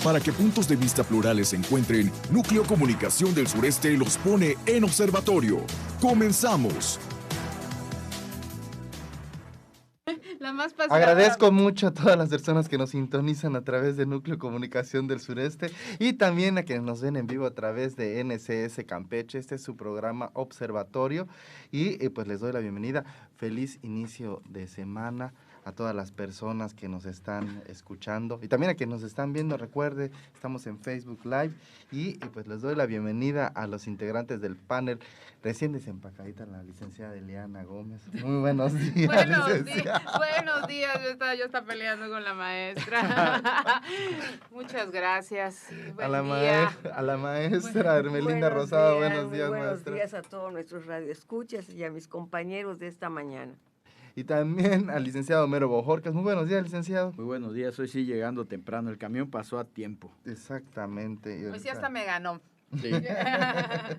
Para que puntos de vista plurales se encuentren, Núcleo Comunicación del Sureste los pone en observatorio. ¡Comenzamos! Agradezco mucho a todas las personas que nos sintonizan a través de Núcleo Comunicación del Sureste y también a quienes nos ven en vivo a través de NCS Campeche. Este es su programa Observatorio y pues les doy la bienvenida. Feliz inicio de semana a todas las personas que nos están escuchando y también a quienes nos están viendo. Recuerde, estamos en Facebook Live y pues les doy la bienvenida a los integrantes del panel. Recién desempacadita la licenciada Eliana Gómez. Muy buenos días. Buenos días. Yo estaba peleando con la maestra. Muchas gracias. A la maestra Hermelinda Rosado. Buenos días, maestra. Buenos días a todos nuestros radioescuchas y a mis compañeros de esta mañana. Y también al licenciado Homero Bojorquez. Muy buenos días, licenciado. Muy buenos días, hoy sí llegando temprano, el camión pasó a tiempo. Exactamente. Pues sí, hasta me ganó. Sí,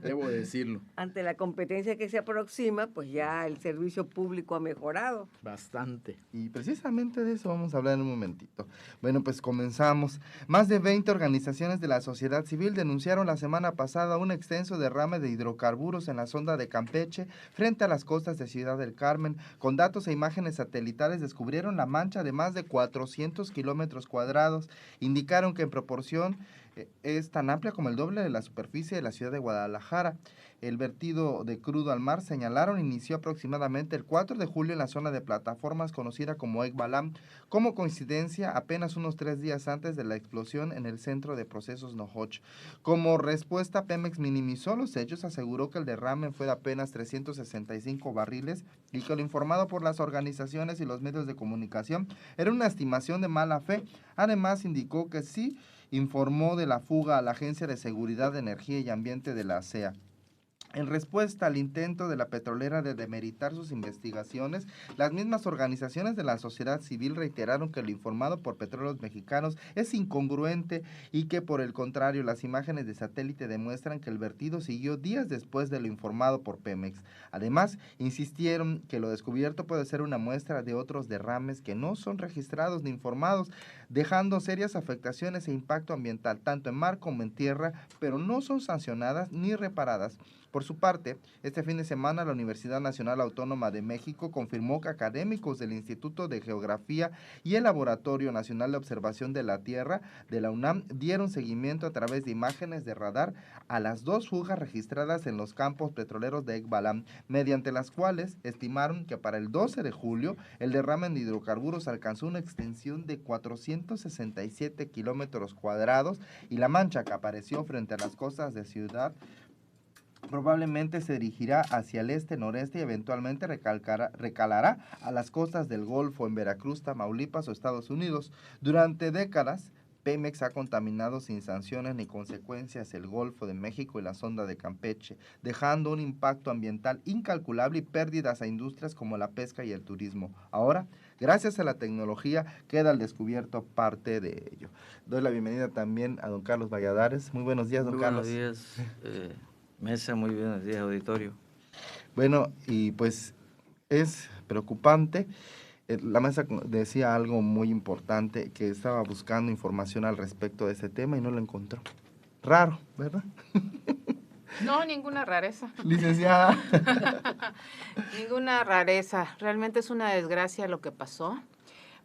debo decirlo. Ante la competencia que se aproxima, pues ya el servicio público ha mejorado. Bastante. Y precisamente de eso vamos a hablar en un momentito. Bueno, pues comenzamos. Más de 20 organizaciones de la sociedad civil denunciaron la semana pasada un extenso derrame de hidrocarburos en la sonda de Campeche frente a las costas de Ciudad del Carmen. Con datos e imágenes satelitales descubrieron la mancha de más de 400 kilómetros cuadrados. Indicaron que en proporción es tan amplia como el doble de la superficie de la ciudad de Guadalajara. El vertido de crudo al mar, señalaron, inició aproximadamente el 4 de julio en la zona de plataformas conocida como Ekbalam. Como coincidencia, apenas unos 3 días antes de la explosión en el centro de procesos Nohoch. Como respuesta, Pemex minimizó los hechos, aseguró que el derrame fue de apenas 365 barriles y que lo informado por las organizaciones y los medios de comunicación era una estimación de mala fe. Además, indicó que sí informó de la fuga a la Agencia de Seguridad de Energía y Ambiente de la ASEA. En respuesta al intento de la petrolera de demeritar sus investigaciones, las mismas organizaciones de la sociedad civil reiteraron que lo informado por Petróleos Mexicanos es incongruente y que, por el contrario, las imágenes de satélite demuestran que el vertido siguió días después de lo informado por Pemex. Además, insistieron que lo descubierto puede ser una muestra de otros derrames que no son registrados ni informados, dejando serias afectaciones e impacto ambiental tanto en mar como en tierra, pero no son sancionadas ni reparadas. Por su parte, este fin de semana la Universidad Nacional Autónoma de México confirmó que académicos del Instituto de Geografía y el Laboratorio Nacional de Observación de la Tierra de la UNAM dieron seguimiento a través de imágenes de radar a las 2 fugas registradas en los campos petroleros de Ekbalam, mediante las cuales estimaron que para el 12 de julio el derrame de hidrocarburos alcanzó una extensión de 467 kilómetros cuadrados y la mancha que apareció frente a las costas de Ciudad probablemente se dirigirá hacia el este-noreste y eventualmente recalará a las costas del Golfo en Veracruz, Tamaulipas o Estados Unidos. Durante décadas, Pemex ha contaminado sin sanciones ni consecuencias el Golfo de México y la sonda de Campeche, dejando un impacto ambiental incalculable y pérdidas a industrias como la pesca y el turismo. Ahora, gracias a la tecnología, queda al descubierto parte de ello. Doy la bienvenida también a don Carlos Valladares. Muy buenos días, don Carlos. Buenos días, mesa, muy buenos días, auditorio. Bueno, y pues es preocupante. La mesa decía algo muy importante, que estaba buscando información al respecto de este tema y no lo encontró. Raro, ¿verdad? No, ninguna rareza. Licenciada. Ninguna rareza. Realmente es una desgracia lo que pasó,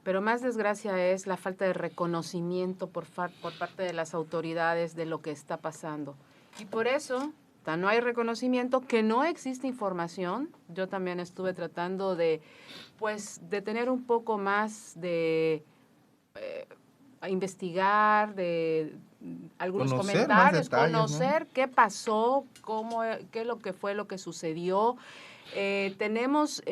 pero más desgracia es la falta de reconocimiento por parte de las autoridades de lo que está pasando. Y por eso no hay reconocimiento, que no existe información. Yo también estuve tratando de tener un poco más de investigar, de algunos comentarios, conocer, ¿no?, qué pasó, qué es lo que fue lo que sucedió. Tenemos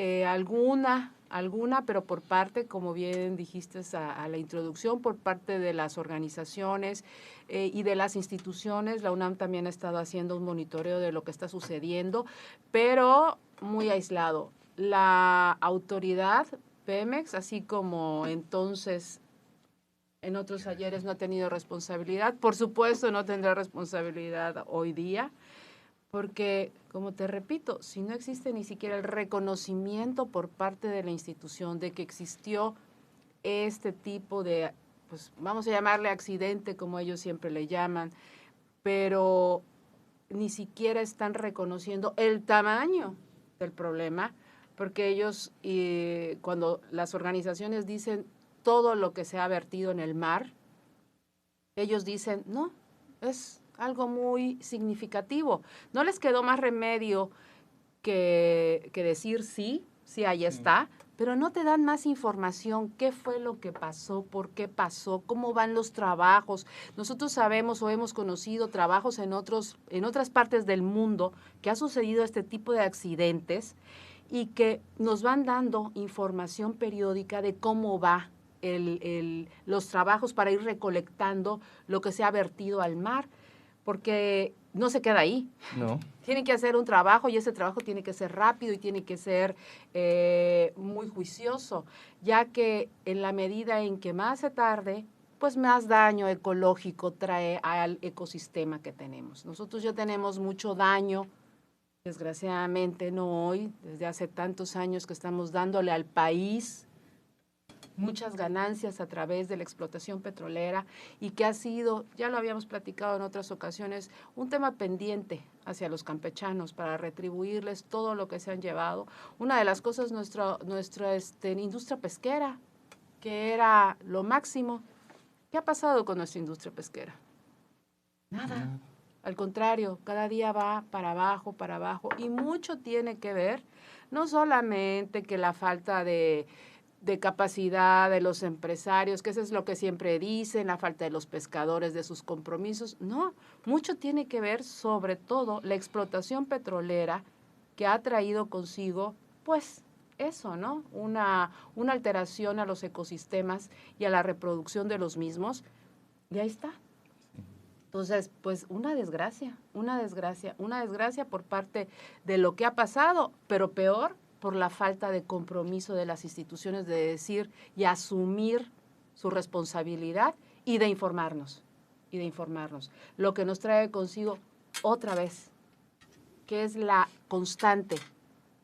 alguna, pero por parte, como bien dijiste a la introducción, por parte de las organizaciones y de las instituciones. La UNAM también ha estado haciendo un monitoreo de lo que está sucediendo, pero muy aislado. La autoridad Pemex, así como entonces en otros ayeres, no ha tenido responsabilidad. Por supuesto, no tendrá responsabilidad hoy día, porque, como te repito, si no existe ni siquiera el reconocimiento por parte de la institución de que existió este tipo de pues vamos a llamarle accidente, como ellos siempre le llaman, pero ni siquiera están reconociendo el tamaño del problema, porque ellos, cuando las organizaciones dicen todo lo que se ha vertido en el mar, ellos dicen, no, es algo muy significativo. No les quedó más remedio que decir sí, ahí está, pero no te dan más información, qué fue lo que pasó, por qué pasó, cómo van los trabajos. Nosotros sabemos o hemos conocido trabajos en otras partes del mundo que ha sucedido este tipo de accidentes y que nos van dando información periódica de cómo va los trabajos para ir recolectando lo que se ha vertido al mar, porque no se queda ahí. No. Tienen que hacer un trabajo y ese trabajo tiene que ser rápido y tiene que ser muy juicioso, ya que en la medida en que más se tarde, pues más daño ecológico trae al ecosistema que tenemos. Nosotros ya tenemos mucho daño, desgraciadamente no hoy, desde hace tantos años que estamos dándole al país muchas ganancias a través de la explotación petrolera y que ha sido, ya lo habíamos platicado en otras ocasiones, un tema pendiente hacia los campechanos para retribuirles todo lo que se han llevado. Una de las cosas, nuestra industria pesquera, que era lo máximo. ¿Qué ha pasado con nuestra industria pesquera? Nada. Al contrario, cada día va para abajo, y mucho tiene que ver, no solamente que la falta de capacidad de los empresarios, que eso es lo que siempre dicen, la falta de los pescadores de sus compromisos. No, mucho tiene que ver sobre todo la explotación petrolera que ha traído consigo, pues, eso, ¿no? Una alteración a los ecosistemas y a la reproducción de los mismos. Y ahí está. Entonces, pues una desgracia por parte de lo que ha pasado, pero peor, por la falta de compromiso de las instituciones de decir y asumir su responsabilidad y de informarnos, Lo que nos trae consigo otra vez, que es la constante.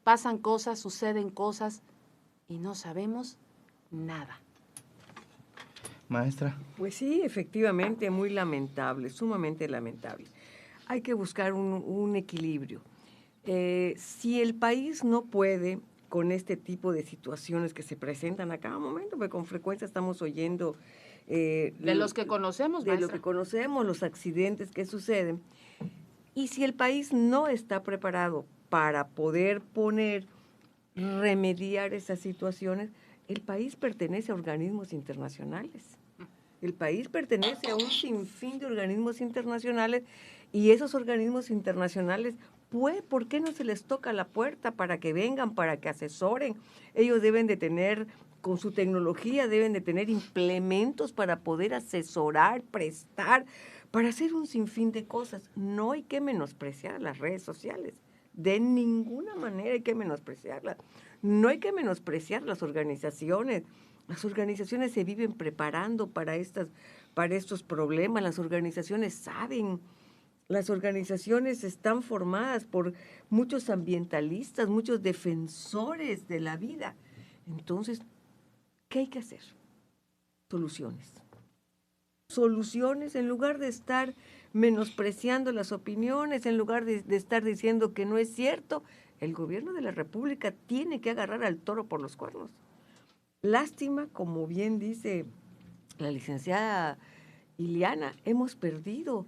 Pasan cosas, suceden cosas y no sabemos nada. Maestra. Pues sí, efectivamente, muy lamentable, sumamente lamentable. Hay que buscar un equilibrio. Si el país no puede con este tipo de situaciones que se presentan a cada momento, porque con frecuencia estamos oyendo... de los que conocemos, maestra. De lo que conocemos, los accidentes que suceden. Y si el país no está preparado para poder remediar esas situaciones, el país pertenece a organismos internacionales. El país pertenece a un sinfín de organismos internacionales y esos organismos internacionales, pues, ¿por qué no se les toca la puerta para que vengan, para que asesoren? Ellos deben de tener, con su tecnología, deben de tener implementos para poder asesorar, prestar, para hacer un sinfín de cosas. No hay que menospreciar las redes sociales. De ninguna manera hay que menospreciarlas. No hay que menospreciar las organizaciones. Las organizaciones se viven preparando para estos problemas. Las organizaciones saben. Las organizaciones están formadas por muchos ambientalistas, muchos defensores de la vida. Entonces, ¿qué hay que hacer? Soluciones. Soluciones en lugar de estar menospreciando las opiniones, en lugar de estar diciendo que no es cierto. El gobierno de la República tiene que agarrar al toro por los cuernos. Lástima, como bien dice la licenciada Iliana, hemos perdido.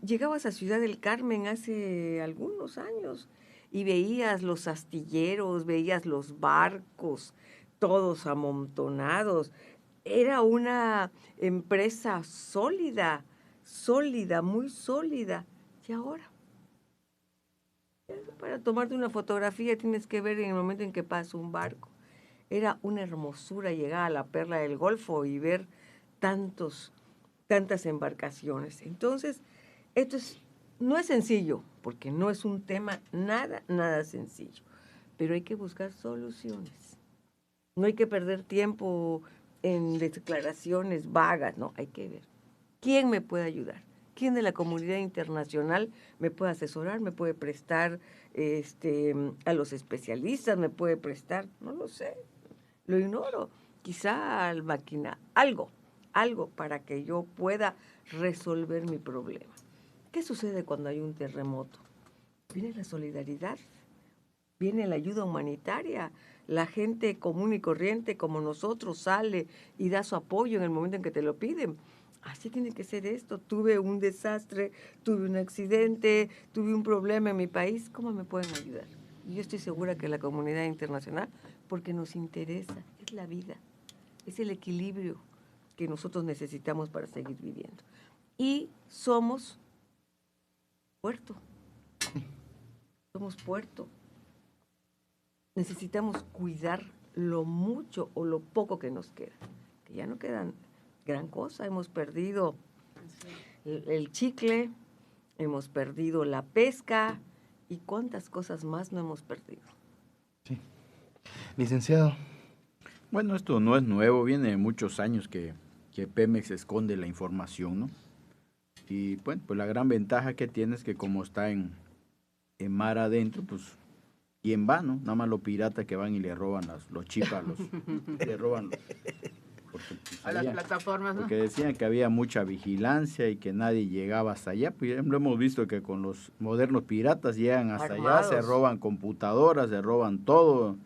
Llegabas a Ciudad del Carmen hace algunos años y veías los astilleros, veías los barcos, todos amontonados. Era una empresa sólida, muy sólida. ¿Y ahora? Para tomarte una fotografía tienes que ver en el momento en que pasa un barco. Era una hermosura llegar a la Perla del Golfo y ver tantas embarcaciones. Entonces, no es sencillo, porque no es un tema nada sencillo, pero hay que buscar soluciones. No hay que perder tiempo en declaraciones vagas, no, hay que ver quién me puede ayudar, quién de la comunidad internacional me puede asesorar, me puede prestar a los especialistas, me puede prestar, no lo sé, lo ignoro, quizá al máquina, algo algo para que yo pueda resolver mi problema. ¿Qué sucede cuando hay un terremoto? Viene la solidaridad, viene la ayuda humanitaria. La gente común y corriente como nosotros sale y da su apoyo en el momento en que te lo piden. Así tiene que ser esto. Tuve un desastre, tuve un accidente, tuve un problema en mi país. ¿Cómo me pueden ayudar? Y yo estoy segura que la comunidad internacional, porque nos interesa, es la vida, es el equilibrio que nosotros necesitamos para seguir viviendo. Y somos puerto. Somos puerto. Necesitamos cuidar lo mucho o lo poco que nos queda. Que ya no quedan gran cosa. Hemos perdido el chicle, hemos perdido la pesca y cuántas cosas más no hemos perdido. Sí. Licenciado. Bueno, esto no es nuevo, viene de muchos años que Pemex esconde la información, ¿no? Y bueno, pues la gran ventaja que tiene es que como está en mar adentro, pues ¿quién va, no? Nada más los piratas que van y le roban los chips le roban porque, pues, a las plataformas, ¿no? Porque decían que había mucha vigilancia y que nadie llegaba hasta allá. Pues lo hemos visto que con los modernos piratas llegan hasta Armados. allá, se roban computadoras, se roban todo,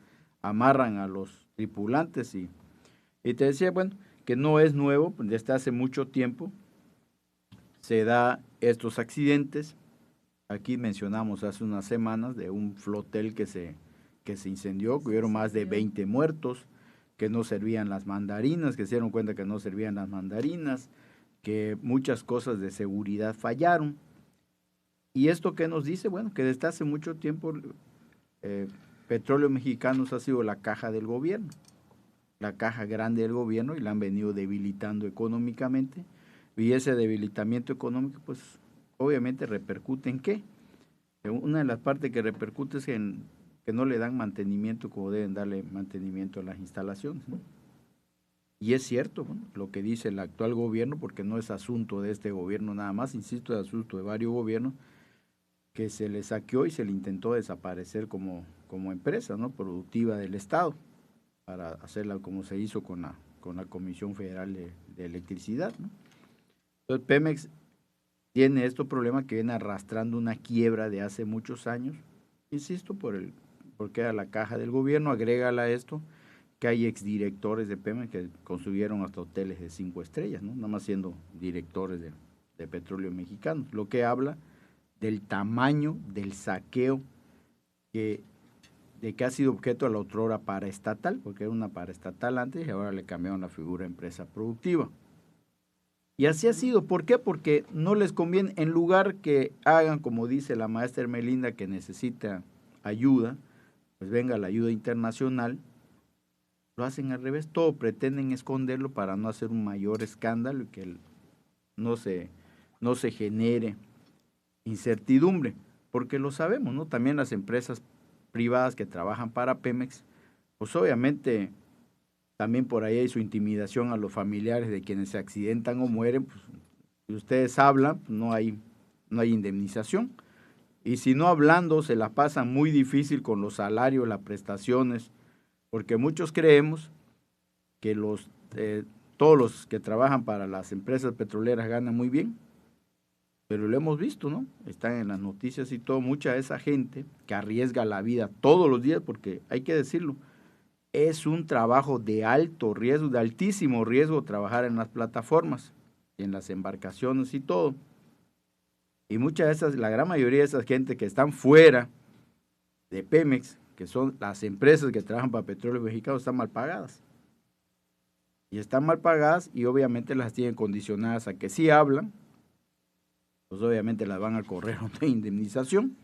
amarran a los tripulantes y te decía, bueno, que no es nuevo, desde hace mucho tiempo se da estos accidentes. Aquí mencionamos hace unas semanas de un flotel que se incendió, que hubieron más de 20 muertos, que no servían las mandarinas, que se dieron cuenta que no servían las mandarinas, que muchas cosas de seguridad fallaron. ¿Y esto qué nos dice? Bueno, que desde hace mucho tiempo Petróleos Mexicanos ha sido la caja del gobierno, la caja grande del gobierno, y la han venido debilitando económicamente. Y ese debilitamiento económico, pues, obviamente repercute en ¿qué? Una de las partes que repercute es en que no le dan mantenimiento como deben darle mantenimiento a las instalaciones, ¿no? Y es cierto, bueno, lo que dice el actual gobierno, porque no es asunto de este gobierno nada más, insisto, es asunto de varios gobiernos, que se le saqueó y se le intentó desaparecer como empresa, ¿no?, productiva del Estado, para hacerla como se hizo con la Comisión Federal de Electricidad, ¿no? Entonces Pemex tiene estos problemas que viene arrastrando una quiebra de hace muchos años, insisto, porque era la caja del gobierno. Agrégala a esto que hay exdirectores de Pemex que construyeron hasta hoteles de 5 estrellas, ¿no?, nada más siendo directores de Petróleos Mexicanos, lo que habla del tamaño del saqueo de que ha sido objeto a la otrora paraestatal, porque era una paraestatal antes y ahora le cambiaron la figura de empresa productiva. Y así ha sido. ¿Por qué? Porque no les conviene, en lugar que hagan, como dice la maestra Hermelinda, que necesita ayuda, pues venga la ayuda internacional, lo hacen al revés, todo pretenden esconderlo para no hacer un mayor escándalo y que no se genere incertidumbre, porque lo sabemos, ¿no? También las empresas privadas que trabajan para Pemex, pues obviamente también por ahí hay su intimidación a los familiares de quienes se accidentan o mueren, pues si ustedes hablan, pues no hay indemnización. Y si no hablando, se la pasan muy difícil con los salarios, las prestaciones, porque muchos creemos que todos los que trabajan para las empresas petroleras ganan muy bien, pero lo hemos visto, ¿no? Están en las noticias y todo, mucha de esa gente que arriesga la vida todos los días, porque hay que decirlo, es un trabajo de alto riesgo, de altísimo riesgo trabajar en las plataformas, en las embarcaciones y todo. Y la gran mayoría de esas gente que están fuera de Pemex, que son las empresas que trabajan para Petróleos Mexicanos, están mal pagadas. Y están mal pagadas y obviamente las tienen condicionadas a que si hablan, pues obviamente las van a correr una indemnización.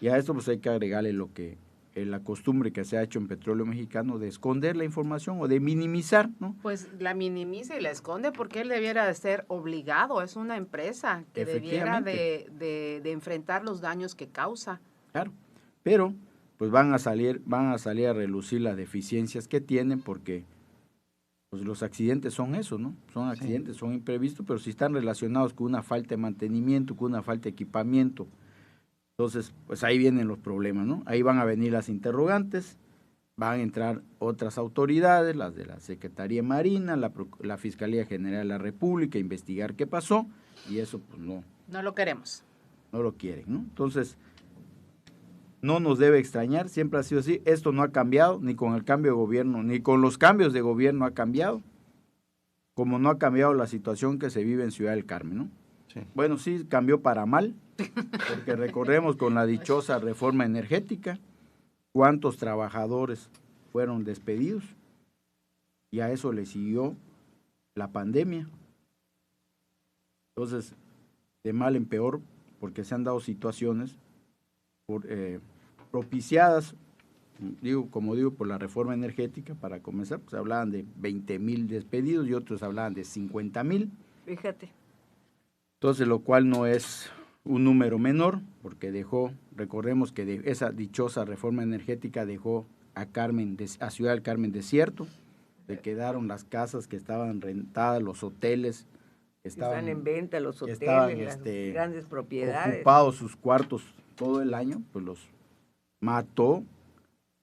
Y a esto pues hay que agregarle la costumbre que se ha hecho en Petróleo Mexicano de esconder la información o de minimizar, ¿no? Pues la minimiza y la esconde porque él debiera de ser obligado, es una empresa que debiera de enfrentar los daños que causa. Claro, pero pues van a salir a relucir las deficiencias que tienen porque pues los accidentes son eso, ¿no? Son accidentes, sí, son imprevistos, pero si están relacionados con una falta de mantenimiento, con una falta de equipamiento, entonces pues ahí vienen los problemas, ¿no? Ahí van a venir las interrogantes van a entrar otras autoridades, las de la Secretaría de Marina, la Fiscalía General de la República, a investigar qué pasó, y eso pues no. No lo queremos. No lo quieren, ¿no? Entonces, no nos debe extrañar, siempre ha sido así, esto no ha cambiado, ni con el cambio de gobierno, ni con los cambios de gobierno ha cambiado, como no ha cambiado la situación que se vive en Ciudad del Carmen, ¿no? Sí. Bueno, sí cambió para mal, porque recordemos con la dichosa reforma energética, cuántos trabajadores fueron despedidos, y a eso le siguió la pandemia. Entonces, de mal en peor, porque se han dado situaciones propiciadas, como digo, por la reforma energética. Para comenzar, pues hablaban de 20,000 despedidos y otros hablaban de 50,000. Fíjate. Entonces, lo cual no es un número menor, porque recordemos que esa dichosa reforma energética dejó a Ciudad del Carmen desierto, le quedaron las casas que estaban rentadas, los hoteles, están en venta, los hoteles, las grandes propiedades. Ocupados sus cuartos todo el año, pues los mató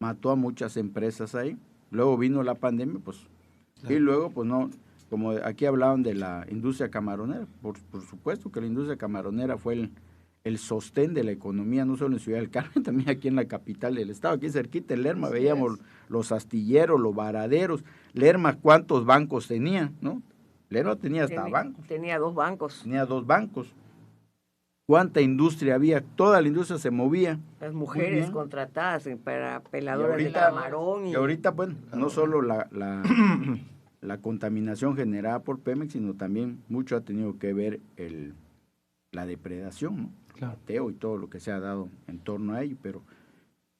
a muchas empresas ahí. Luego vino la pandemia, pues, y luego, pues no, como aquí hablaban de la industria camaronera, por supuesto que la industria camaronera fue el sostén de la economía, no solo en Ciudad del Carmen, también aquí en la capital del estado, aquí cerquita en Lerma, veíamos los astilleros, los varaderos. Lerma, ¿cuántos bancos tenía, no? Lerma tenía hasta bancos. Tenía 2 bancos. Tenía 2 bancos. ¿Cuánta industria había? Toda la industria se movía. Las mujeres contratadas para peladoras de camarón. Y ahorita, bueno, no solo la contaminación generada por Pemex, sino también mucho ha tenido que ver la depredación, ¿no? Claro. El ateo y todo lo que se ha dado en torno a ello, pero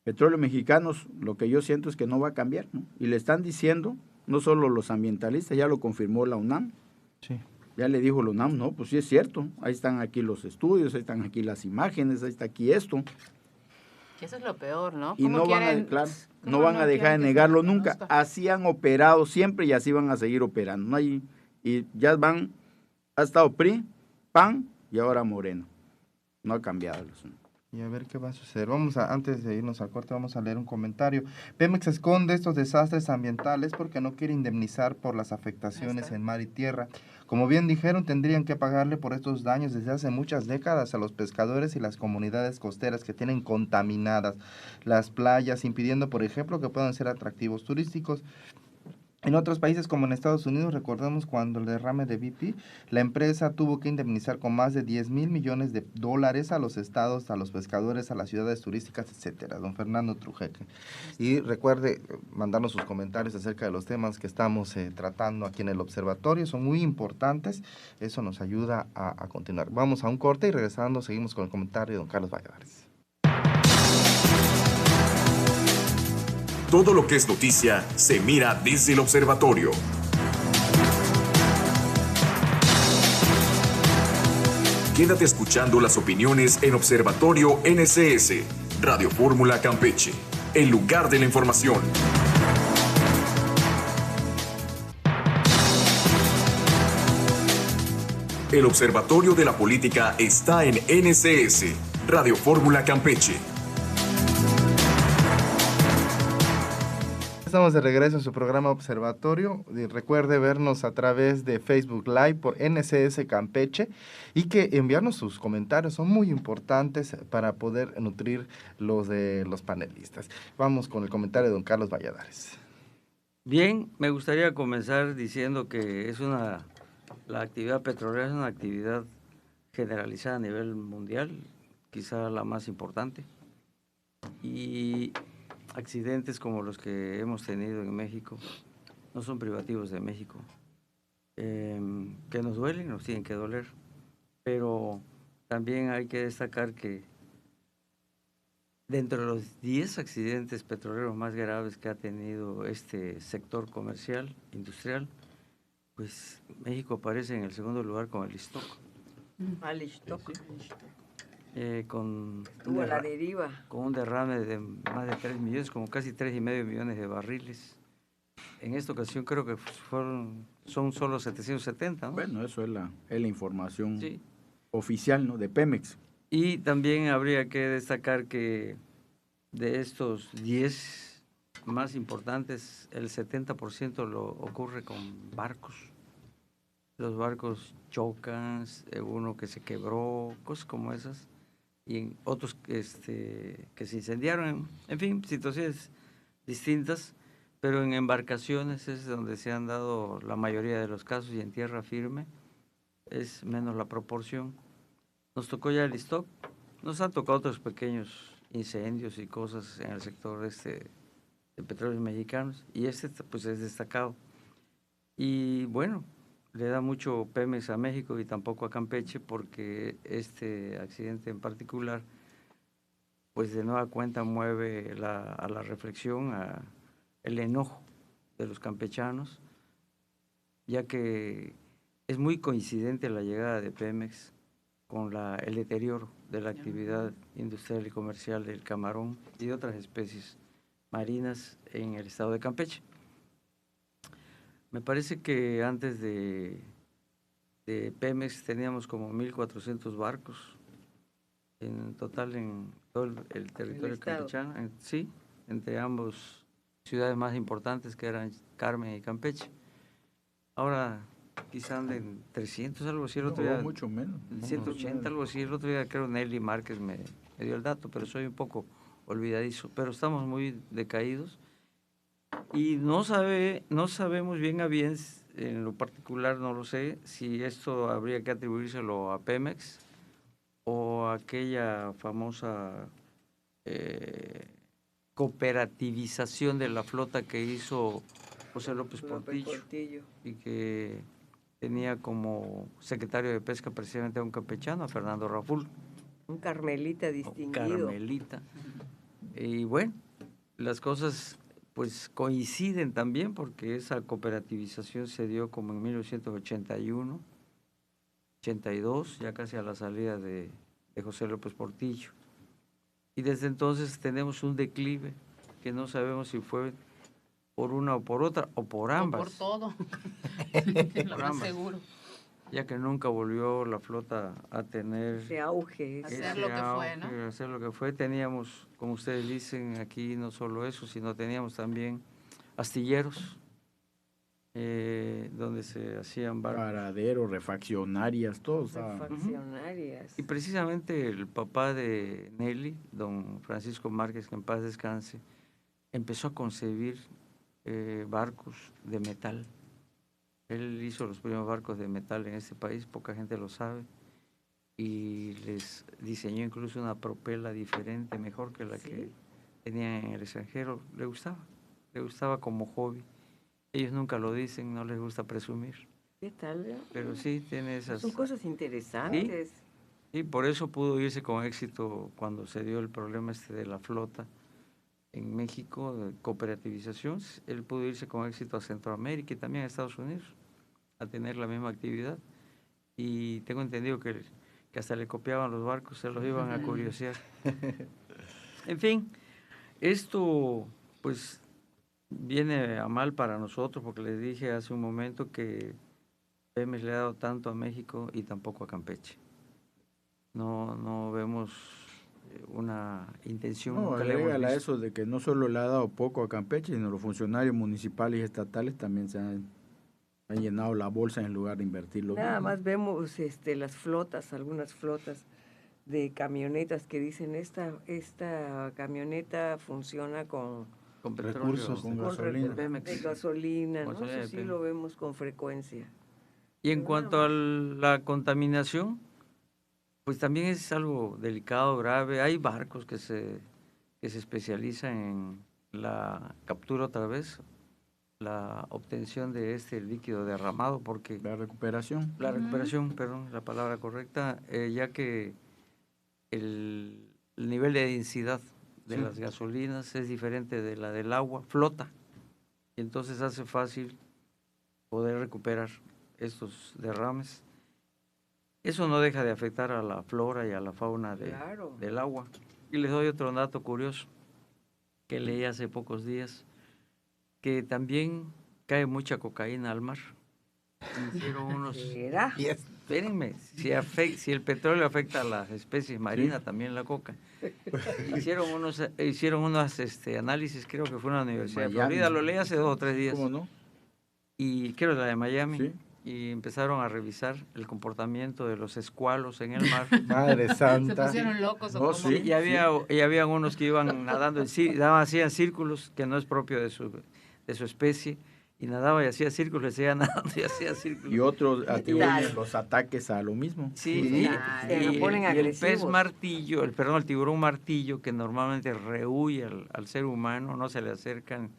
Petróleo Mexicanos, lo que yo siento es que no va a cambiar, ¿no? Y le están diciendo, no solo los ambientalistas, ya lo confirmó la UNAM. Sí. Ya le dijo la UNAM, no, pues sí es cierto, ahí están aquí los estudios, ahí están aquí las imágenes, ahí está aquí esto. Y eso es lo peor, ¿no? Y no van a dejar de negarlo nunca. Así han operado siempre y así van a seguir operando. No hay, y ya ha estado PRI, PAN y ahora Moreno. No ha cambiado el asunto. Y a ver qué va a suceder. Antes de irnos al corte, vamos a leer un comentario. Pemex esconde estos desastres ambientales porque no quiere indemnizar por las afectaciones en mar y tierra. Como bien dijeron, tendrían que pagarle por estos daños desde hace muchas décadas a los pescadores y las comunidades costeras que tienen contaminadas las playas, impidiendo, por ejemplo, que puedan ser atractivos turísticos. En otros países, como en Estados Unidos, recordemos cuando el derrame de BP, la empresa tuvo que indemnizar con más de $10,000 millones a los estados, a los pescadores, a las ciudades turísticas, etcétera. Don Fernando Trujeque. Y recuerde mandarnos sus comentarios acerca de los temas que estamos tratando aquí en el observatorio. Son muy importantes. Eso nos ayuda a continuar. Vamos a un corte y regresando seguimos con el comentario de don Carlos Valladares. Todo lo que es noticia se mira desde el observatorio. Quédate escuchando las opiniones en Observatorio NCS, Radio Fórmula Campeche, el lugar de la información. El Observatorio de la Política está en NCS, Radio Fórmula Campeche. Estamos de regreso en su programa Observatorio. Recuerde vernos a través de Facebook Live por NCS Campeche y que enviarnos sus comentarios son muy importantes para poder nutrir los de los panelistas. Vamos con el comentario de don Carlos Valladares. Bien, me gustaría comenzar diciendo que la actividad petrolera es una actividad generalizada a nivel mundial, quizá la más importante. Y accidentes como los que hemos tenido en México no son privativos de México, que nos duelen, nos tienen que doler, pero también hay que destacar que dentro de los 10 accidentes petroleros más graves que ha tenido este sector comercial, industrial, pues México aparece en el segundo lugar con el Iztoc. Al Iztoc. Estuvo a la deriva. Con un derrame de más de 3 millones, como casi 3,5 millones de barriles. En esta ocasión creo que son solo 770, ¿no? Bueno, eso es la información oficial, ¿no?, de Pemex. Y también habría que destacar que de estos 10 más importantes, el 70% lo ocurre con barcos. Los barcos chocan, uno que se quebró, cosas como esas, y en otros que se incendiaron, en fin, situaciones distintas, pero en embarcaciones es donde se han dado la mayoría de los casos, y en tierra firme es menos la proporción. Nos tocó ya el stock, nos han tocado otros pequeños incendios y cosas en el sector de petróleos mexicanos, y pues es destacado. Y bueno, le da mucho Pemex a México y tampoco a Campeche, porque este accidente en particular, pues de nueva cuenta mueve a la reflexión, el enojo de los campechanos, ya que es muy coincidente la llegada de Pemex con el deterioro de la actividad industrial y comercial del camarón y de otras especies marinas en el estado de Campeche. Me parece que antes de Pemex teníamos como 1,400 barcos en total en todo el territorio campechano, sí, entre ambos ciudades más importantes que eran Carmen y Campeche. Ahora quizá anden 300, algo así, el otro día. Mucho menos. 180, algo así, el otro día creo Nelly Márquez me dio el dato, pero soy un poco olvidadizo, pero estamos muy decaídos y no sabemos bien a bien, en lo particular no lo sé, si esto habría que atribuírselo a Pemex o a aquella famosa cooperativización de la flota que hizo José López Portillo y que tenía como secretario de Pesca precisamente a un campechano, a Fernando Raful. Un carmelita distinguido. Carmelita. Y bueno, las cosas pues coinciden también, porque esa cooperativización se dio como en 1981, 82, ya casi a la salida de José López Portillo. Y desde entonces tenemos un declive que no sabemos si fue por una o por otra, o por ambas. O por todo, lo más seguro. Ya que nunca volvió la flota a tener ese auge. Hacer lo que fue, ¿no? Hacer lo que fue. Teníamos, como ustedes dicen, aquí no solo eso, sino teníamos también astilleros, donde se hacían barcos. Paraderos, refaccionarias, todo. Refaccionarias. Y precisamente el papá de Nelly, don Francisco Márquez, que en paz descanse, empezó a concebir barcos de metal. Él hizo los primeros barcos de metal en este país, poca gente lo sabe, y les diseñó incluso una propela diferente, mejor que la que tenían en el extranjero. Le gustaba como hobby. Ellos nunca lo dicen, no les gusta presumir. ¿Qué tal? Pero sí tiene esas... Son cosas interesantes. Sí, por eso pudo irse con éxito cuando se dio el problema de la flota en México, de cooperativización. Él pudo irse con éxito a Centroamérica y también a Estados Unidos a tener la misma actividad. Y tengo entendido que hasta le copiaban los barcos, se los iban a curiosear. En fin, esto pues viene a mal para nosotros, porque les dije hace un momento que Pemex le ha dado tanto a México y tampoco a Campeche. No vemos una intención. No, agrégale a eso de que no solo le ha dado poco a Campeche, sino los funcionarios municipales y estatales también se han llenado la bolsa en lugar de invertirlo. Nada más vemos las flotas, algunas flotas de camionetas que dicen esta camioneta funciona con recursos, con gasolina. De gasolina, ¿no? Eso sí lo vemos con frecuencia. Y en cuanto a la contaminación, pues también es algo delicado, grave. Hay barcos que se especializan en la captura otra vez, la obtención de este líquido derramado, porque... La recuperación, perdón, la palabra correcta, ya que el nivel de densidad de las gasolinas es diferente de la del agua, flota, y entonces hace fácil poder recuperar estos derrames. Eso no deja de afectar a la flora y a la fauna del agua. Y les doy otro dato curioso que leí hace pocos días, que también cae mucha cocaína al mar. Hicieron unos espérenme, si el petróleo afecta a las especies marinas, también la coca. Hicieron unos análisis, creo que fue en la Universidad de Florida, lo leí hace 2 o 3 días. ¿Cómo no? Y creo la de Miami. Sí. Y empezaron a revisar el comportamiento de los escualos en el mar. Madre santa. Se pusieron locos. No, sí. Y había unos que iban nadando, hacían círculos, que no es propio de su especie, y nadaba y hacía círculos, seguía nadando y hacía círculos. Y otros atribuyen los ataques a lo mismo. Sí, se ponen y el pez agresivos. martillo, el tiburón martillo, que normalmente rehuye al ser humano, no se le acercan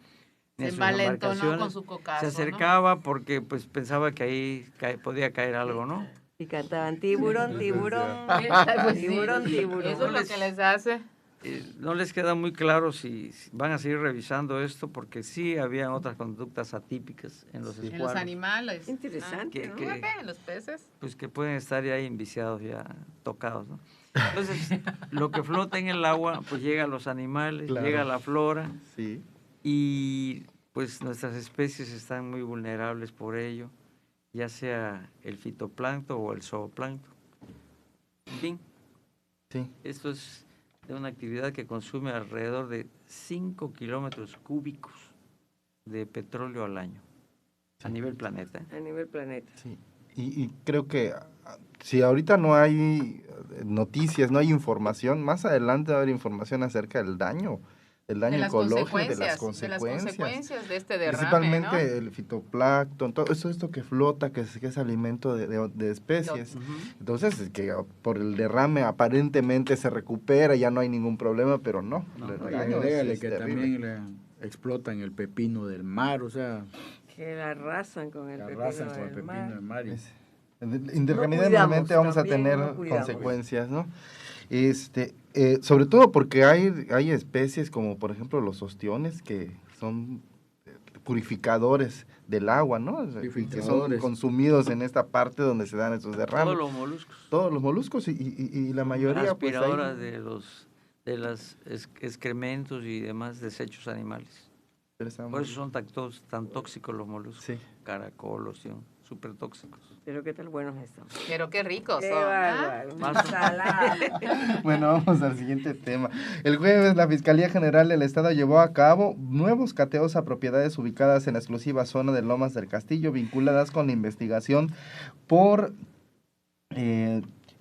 ni Se a sus envalentonó embarcaciones. con su cocazo, Se acercaba porque pues pensaba que ahí podía caer algo, ¿no? Y cantaban tiburón, tiburón, Pues sí, tiburón, tiburón. Eso es lo que les hace. No les queda muy claro si van a seguir revisando esto, porque sí había otras conductas atípicas en los En los escualos, animales. Interesante, ¿No? ¿no? En los peces. pues que pueden estar ya enviciados, ya tocados, ¿no? Entonces, lo que flota en el agua, pues llega a los animales, Claro. llega a la flora, Sí. y pues nuestras especies están muy vulnerables por ello, ya sea el fitoplancton o el zooplancton. En fin, Sí. esto es de una actividad que consume alrededor de 5 kilómetros cúbicos de petróleo al año, a nivel planeta. A nivel planeta. Sí. Y creo que si ahorita no hay noticias, no hay información, más adelante va a haber información acerca del daño ecológico, de las consecuencias de este derrame, principalmente ¿no? el fitoplancton, todo esto que flota, que es alimento de especies. Entonces, es que por el derrame aparentemente se recupera, ya no hay ningún problema, pero no. El Y daño agrégale es que terrible. también explotan el pepino del mar, o sea, Que la arrasan con el arrasan con el del pepino mar. del mar. Y, Irremediablemente vamos a también tener no cuidamos. consecuencias, ¿no? Sobre todo porque hay especies como por ejemplo los ostiones que son purificadores del agua, ¿no? Y que son Purificadores. consumidos en esta parte donde se dan esos derrames. Todos los moluscos. Todos los moluscos y la mayoría pues aspiradoras ahí- de los excrementos y demás desechos animales. Por eso son tan tóxicos los moluscos. Sí. Caracolos, son súper tóxicos. Pero qué tal buenos están. Pero qué ricos Qué son. bárbaro. Más- Salada. Bueno, vamos al siguiente tema. El jueves, la Fiscalía General del Estado llevó a cabo nuevos cateos a propiedades ubicadas en la exclusiva zona de Lomas del Castillo, vinculadas con la investigación por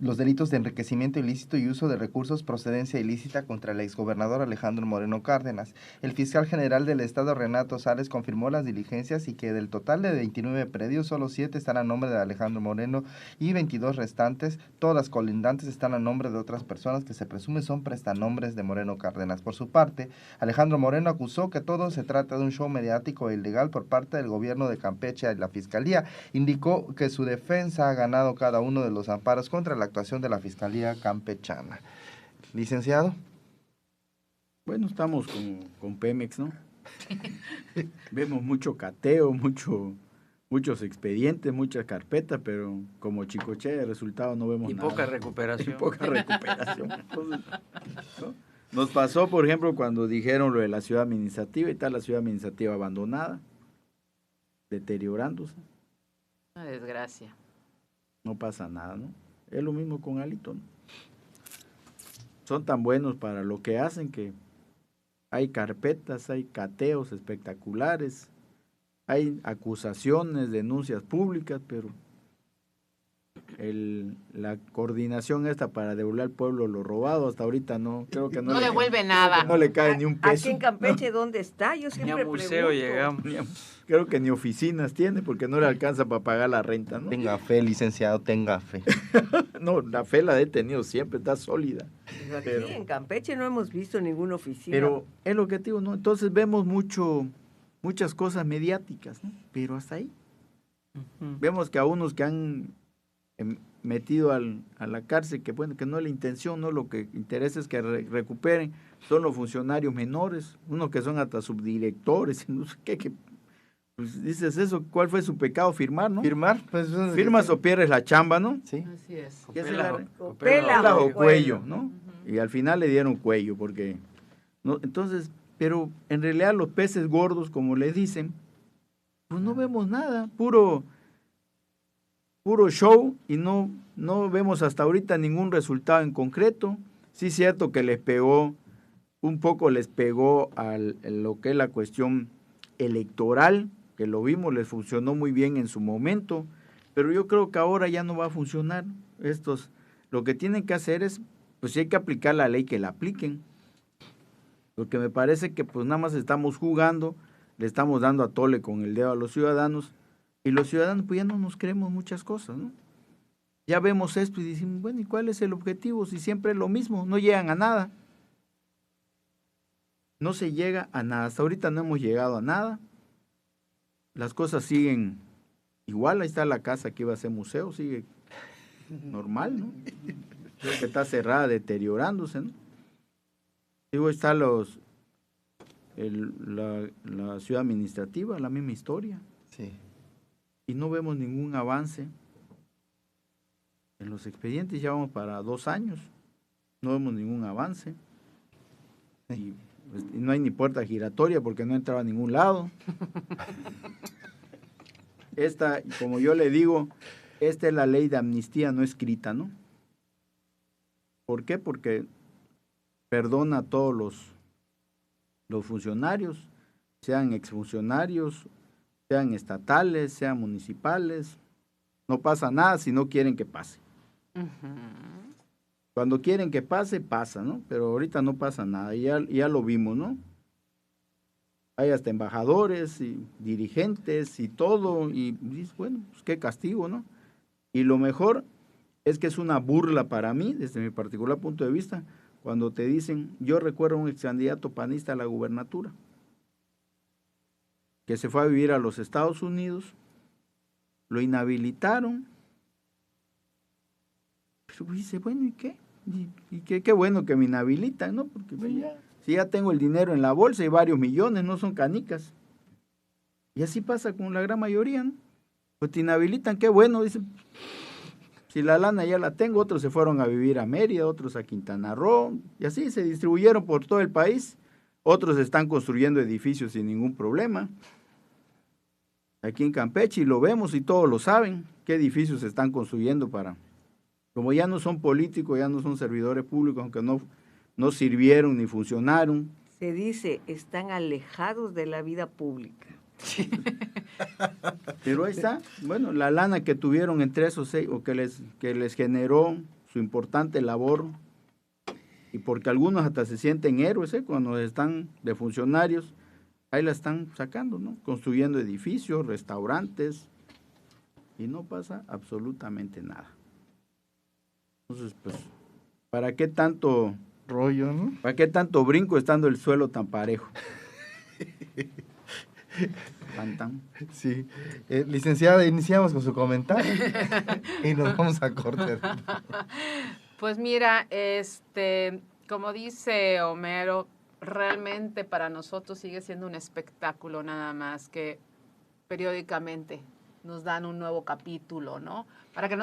los delitos de enriquecimiento ilícito y uso de recursos procedencia ilícita contra el exgobernador Alejandro Moreno Cárdenas. El fiscal general del Estado, Renato Sales, confirmó las diligencias y que del total de 29 predios, solo 7 están a nombre de Alejandro Moreno y 22 restantes, todas las colindantes están a nombre de otras personas que se presume son prestanombres de Moreno Cárdenas. Por su parte, Alejandro Moreno acusó que todo se trata de un show mediático e ilegal por parte del gobierno de Campeche y la Fiscalía. Indicó que su defensa ha ganado cada uno de los amparos contra la actuación de la Fiscalía campechana. Licenciado. bueno, estamos con Pemex, ¿no? Vemos mucho cateo, muchos expedientes, muchas carpetas, pero como Chicoche de resultado no vemos Y nada. poca recuperación. Y poca recuperación. Entonces, ¿no? Nos pasó, por ejemplo, cuando dijeron lo de la ciudad administrativa y tal, la ciudad administrativa abandonada, deteriorándose, Una desgracia. no pasa nada, ¿no? Es lo mismo con Alito, ¿no? Son tan buenos para lo que hacen que hay carpetas, hay cateos espectaculares, hay acusaciones, denuncias públicas, pero la coordinación esta para devolver al pueblo lo robado hasta ahorita no, creo que No le devuelve nada. no le cae ni un peso. Aquí en Campeche, ¿dónde está? Yo Ni siempre a museo pregunto. llegamos. Creo que ni oficinas tiene porque no le alcanza para pagar la renta, ¿no? Tenga fe, licenciado, tenga fe. No, la fe la he tenido siempre, está sólida. Pues aquí Pero- en Campeche no hemos visto ninguna oficina. Pero es lo que te digo, ¿no? Entonces vemos muchas cosas mediáticas, ¿no? Pero hasta ahí. Vemos que a unos que han metido a la cárcel, que bueno, que no es la intención, no, lo que interesa es que recuperen, son los funcionarios menores, unos que son hasta subdirectores, no sé qué, pues dices eso, ¿cuál fue su pecado? Firmar, ¿no? ¿Firmar? Pues, Firmas o pierdes la chamba, ¿no? Sí. Así es. ¿Qué se Pela- la- con pela Pela o o cuello, ¿no? Y al final le dieron cuello, porque, ¿no? Entonces, pero en realidad los peces gordos, como les dicen, pues no vemos nada, puro puro show y no vemos hasta ahorita ningún resultado en concreto. Sí es cierto que les pegó a lo que es la cuestión electoral, que lo vimos, les funcionó muy bien en su momento, pero yo creo que ahora ya no va a funcionar. Lo que tienen que hacer es, pues si hay que aplicar la ley, que la apliquen, porque me parece que pues nada más estamos jugando, le estamos dando a tole con el dedo a los ciudadanos, y los ciudadanos pues ya no nos creemos muchas cosas, ¿no? Ya vemos esto y decimos, bueno, ¿y cuál es el objetivo? Si siempre es lo mismo, no llegan a nada. No se llega a nada, hasta ahorita no hemos llegado a nada, las cosas siguen igual, ahí está la casa que iba a ser museo, sigue normal, ¿no? Creo que está cerrada, deteriorándose, ¿no? Digo, está la ciudad administrativa, la misma historia. Sí. Y no vemos ningún avance. En los expedientes ya vamos para 2 años, no vemos ningún avance. Y no hay ni puerta giratoria porque no entraba a ningún lado. Como yo le digo, esta es la ley de amnistía no escrita, ¿no? ¿Por qué? Porque perdona a todos los funcionarios, sean exfuncionarios, sean estatales, sean municipales. No pasa nada si no quieren que pase. Uh-huh. Cuando quieren que pase, pasa, ¿no? Pero ahorita no pasa nada, ya lo vimos, ¿no? Hay hasta embajadores y dirigentes y todo, y bueno, pues qué castigo, ¿no? Y lo mejor es que es una burla para mí, desde mi particular punto de vista, cuando te dicen, yo recuerdo a un ex candidato panista a la gubernatura, que se fue a vivir a los Estados Unidos, lo inhabilitaron, pero dice, bueno, ¿y qué? Y qué bueno que me inhabilitan, ¿no? Porque si ya tengo el dinero en la bolsa y varios millones, no son canicas. Y así pasa con la gran mayoría, ¿no? Pues te inhabilitan, qué bueno, dicen. Si la lana ya la tengo, otros se fueron a vivir a Mérida, otros a Quintana Roo, y así se distribuyeron por todo el país. Otros están construyendo edificios sin ningún problema. Aquí en Campeche, y lo vemos y todos lo saben, qué edificios se están construyendo como ya no son políticos, ya no son servidores públicos, aunque no sirvieron ni funcionaron. Se dice, están alejados de la vida pública. Pero ahí está, bueno, la lana que tuvieron entre esos 6, o que les generó su importante labor, y porque algunos hasta se sienten héroes, cuando están de funcionarios, ahí la están sacando, ¿no? Construyendo edificios, restaurantes, y no pasa absolutamente nada. Entonces, pues, ¿para qué tanto rollo, no? ¿Para qué tanto brinco estando el suelo tan parejo? Sí. Licenciada, iniciamos con su comentario y nos vamos a cortar. Pues mira, como dice Homero, realmente para nosotros sigue siendo un espectáculo nada más que periódicamente nos dan un nuevo capítulo, ¿no? Para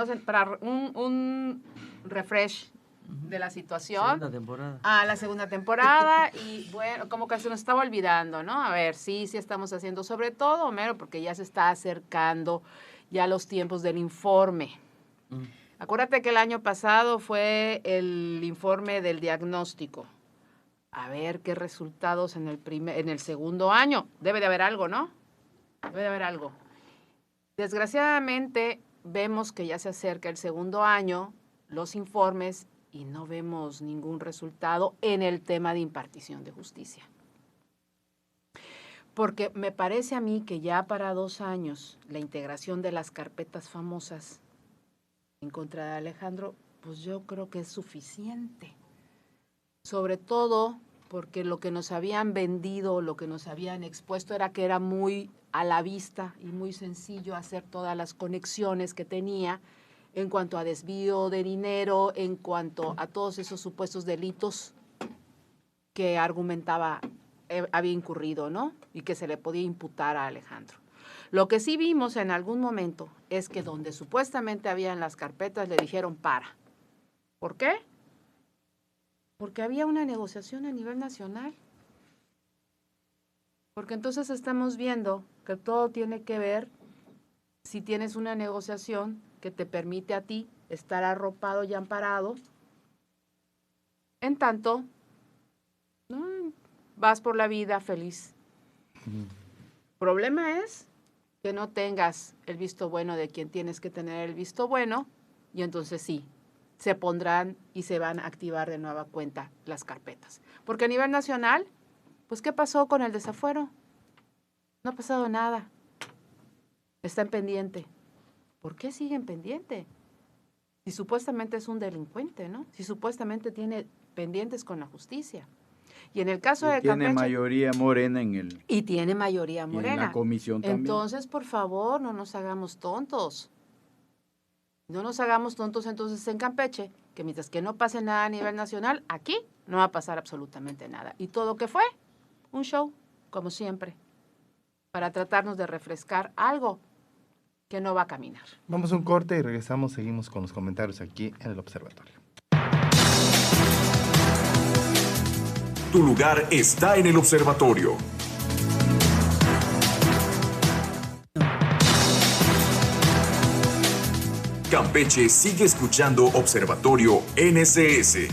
un refresh de la situación. Segunda temporada. La segunda temporada, y bueno, como que se nos estaba olvidando, ¿no? A ver, sí estamos haciendo, sobre todo, Homero, porque ya se está acercando ya los tiempos del informe. Acuérdate que el año pasado fue el informe del diagnóstico. A ver qué resultados en el segundo año. Debe de haber algo, ¿no? Debe de haber algo. Desgraciadamente, vemos que ya se acerca el segundo año, los informes, y no vemos ningún resultado en el tema de impartición de justicia. Porque me parece a mí que ya para 2 años la integración de las carpetas famosas en contra de Alejandro, pues yo creo que es suficiente. Sobre todo porque lo que nos habían vendido, lo que nos habían expuesto era que era muy a la vista y muy sencillo hacer todas las conexiones que tenía en cuanto a desvío de dinero, en cuanto a todos esos supuestos delitos que argumentaba había incurrido, ¿no? Y que se le podía imputar a Alejandro. Lo que sí vimos en algún momento es que donde supuestamente habían las carpetas le dijeron para. ¿Por qué? Porque había una negociación a nivel nacional. Porque entonces estamos viendo que todo tiene que ver, si tienes una negociación, que te permite a ti estar arropado y amparado, en tanto vas por la vida feliz. Problema es que no tengas el visto bueno de quien tienes que tener el visto bueno, y entonces sí, se pondrán y se van a activar de nueva cuenta las carpetas. Porque a nivel nacional, pues ¿qué pasó con el desafuero? No ha pasado nada. Está en pendiente. ¿Por qué sigue en pendiente? Si supuestamente es un delincuente, ¿no? Si supuestamente tiene pendientes con la justicia. Y en el caso de Campeche... Tiene mayoría morena en el... Y tiene mayoría morena. En la comisión también. Entonces, por favor, no nos hagamos tontos. No nos hagamos tontos entonces en Campeche, que mientras que no pase nada a nivel nacional, aquí no va a pasar absolutamente nada. Y todo que fue un show, como siempre, para tratarnos de refrescar algo que no va a caminar. Vamos a un corte y regresamos, seguimos con los comentarios aquí en el observatorio. Tu lugar está en el observatorio. Campeche sigue escuchando Observatorio NSS.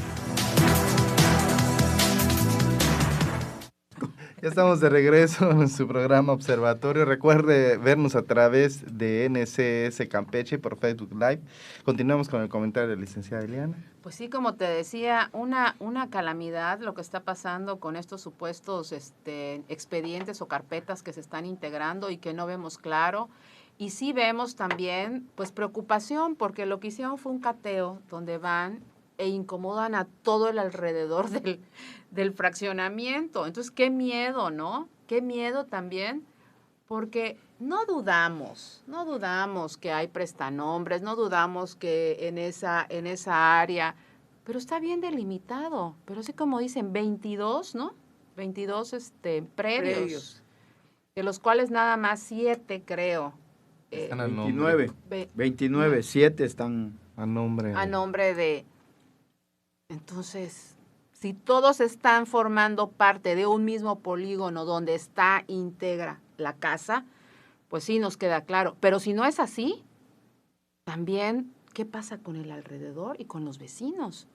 Ya estamos de regreso en su programa Observatorio. Recuerde vernos a través de NSS Campeche por Facebook Live. Continuamos con el comentario de la licenciada Eliana. Pues sí, como te decía, una calamidad lo que está pasando con estos supuestos expedientes o carpetas que se están integrando y que no vemos claro. Y sí vemos también, pues, preocupación, porque lo que hicieron fue un cateo donde van e incomodan a todo el alrededor del fraccionamiento. Entonces, qué miedo, ¿no? Qué miedo también, porque no dudamos que hay prestanombres, no dudamos que en esa área, pero está bien delimitado. Pero así como dicen, 22, ¿no? 22 predios, de los cuales nada más 7, creo. Están a 29, 7 están a nombre de... Entonces, si todos están formando parte de un mismo polígono donde está íntegra la casa, pues sí nos queda claro. Pero si no es así, también, ¿qué pasa con el alrededor y con los vecinos?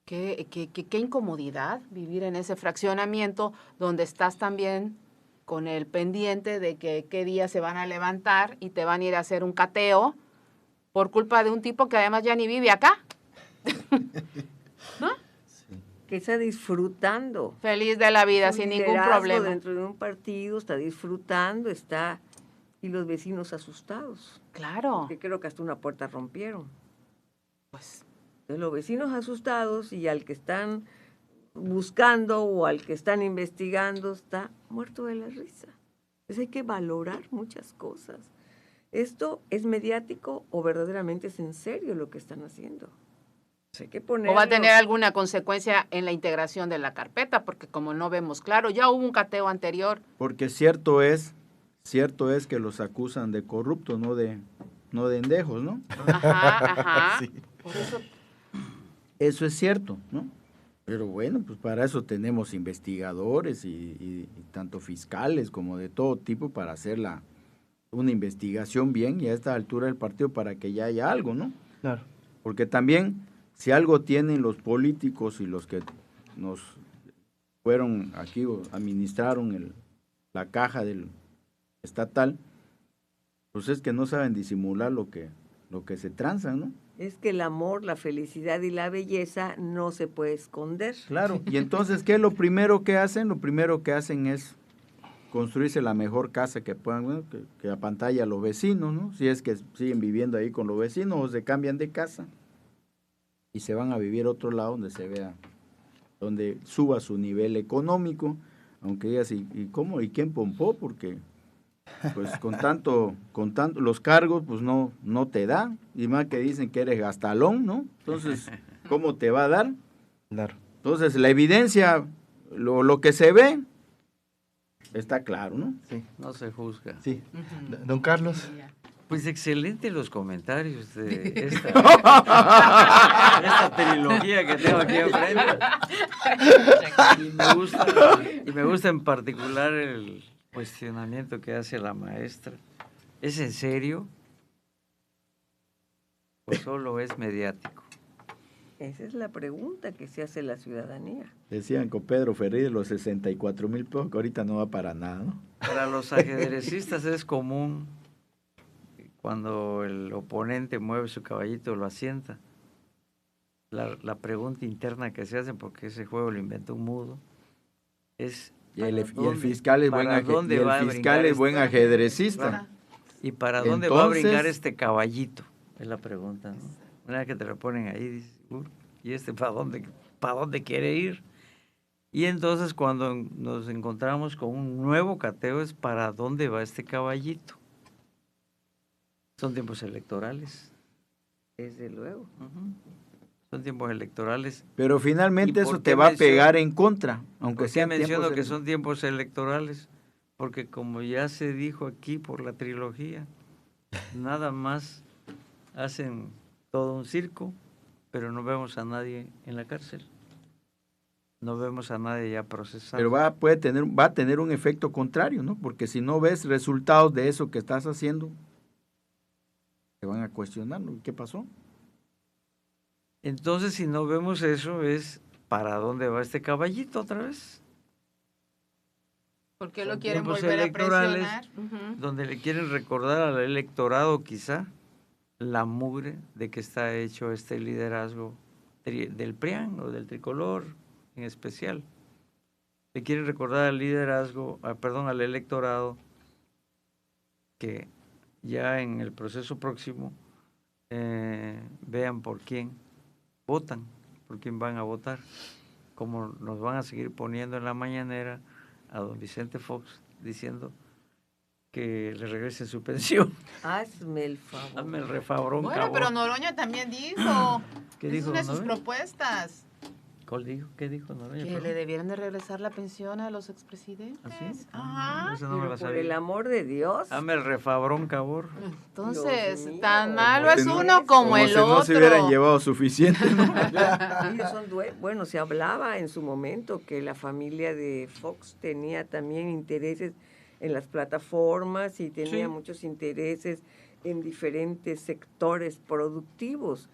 Qué incomodidad vivir en ese fraccionamiento donde estás también con el pendiente de que qué día se van a levantar y te van a ir a hacer un cateo por culpa de un tipo que además ya ni vive acá. ¿No? Sí. Que está disfrutando. Feliz de la vida, sin ningún problema. Dentro de un partido, está disfrutando, y los vecinos asustados. Claro. Porque creo que hasta una puerta rompieron. Pues. Los vecinos asustados y al que están buscando o al que están investigando está muerto de la risa. Entonces hay que valorar muchas cosas. ¿Esto es mediático o verdaderamente es en serio lo que están haciendo? Hay que ponerlo. ¿O va a tener alguna consecuencia en la integración de la carpeta? Porque como no vemos claro, ya hubo un cateo anterior. Porque cierto es que los acusan de corruptos, no de endejos, ¿no? Ajá. Sí. Por eso... Eso es cierto, ¿no? Pero bueno, pues para eso tenemos investigadores y tanto fiscales como de todo tipo para hacer una investigación bien y a esta altura del partido para que ya haya algo, ¿no? Claro. Porque también, si algo tienen los políticos y los que nos fueron aquí o administraron la caja del estatal, pues es que no saben disimular lo que se transan, ¿no? Es que el amor, la felicidad y la belleza no se puede esconder. Claro, y entonces, ¿qué es lo primero que hacen? Lo primero que hacen es construirse la mejor casa que puedan, bueno, que apantalla a los vecinos, ¿no? Si es que siguen viviendo ahí con los vecinos o se cambian de casa y se van a vivir a otro lado donde se vea, donde suba su nivel económico, aunque digas, ¿y cómo? ¿Y quién pompó? Porque pues con tanto los cargos pues no te da, y más que dicen que eres gastalón, ¿no? Entonces, ¿cómo te va a dar? Claro. Entonces, la evidencia, lo que se ve, está claro, ¿no? Sí. No se juzga. Sí. Don Carlos. Pues excelente los comentarios de esta trilogía que tengo aquí enfrente. Y me gusta en particular el cuestionamiento que hace la maestra. ¿Es en serio? o solo es mediático? Esa es la pregunta que se hace la ciudadanía. Decían con Pedro Ferriz los 64,000 pesos, que ahorita no va para nada, ¿no? Para los ajedrecistas es común cuando el oponente mueve su caballito, lo asienta. La pregunta interna que se hace, porque ese juego lo inventó un mudo, es... Y el fiscal es buen ajedrecista. ¿Y para dónde va a brincar este caballito? Es la pregunta, ¿no? Una vez que te lo ponen ahí, dices, ¿y este para dónde quiere ir? Y entonces cuando nos encontramos con un nuevo cateo es ¿para dónde va este caballito? Son tiempos electorales. Desde luego. Son tiempos electorales. Pero finalmente eso te va a pegar en contra, aunque sea. Menciono que son tiempos electorales, porque como ya se dijo aquí por la trilogía, nada más hacen todo un circo, pero no vemos a nadie en la cárcel. No vemos a nadie ya procesado. Pero va a tener un efecto contrario, ¿no? Porque si no ves resultados de eso que estás haciendo, te van a cuestionar, ¿no? ¿Qué pasó? Entonces, si no vemos eso, es ¿para dónde va este caballito otra vez? ¿Por qué lo quieren volver a presionar? Donde le quieren recordar al electorado quizá la mugre de que está hecho este liderazgo del PRIAN o del tricolor en especial. Le quieren recordar al al electorado que ya en el proceso próximo vean por quién votan, por quién van a votar, como nos van a seguir poniendo en la mañanera a don Vicente Fox diciendo que le regrese su pensión. Hazme el favor. Hazme el refabrón. Bueno, cabrón. pero Noroña también dijo. ¿Qué dijo? Es una de sus propuestas. ¿Cuál dijo? ¿Qué dijo Noroña? Que le debieran de regresar la pensión a los expresidentes. ¿Así? Ajá. Eso no me la Por sabía. el amor de Dios. Hazme el refabrón, cabor. Entonces, Dios mío. tan malo es no- uno como el si otro. no se hubieran llevado suficiente, ¿no? Bueno, se hablaba en su momento que la familia de Fox tenía también intereses en las plataformas y tenía muchos intereses en diferentes sectores productivos.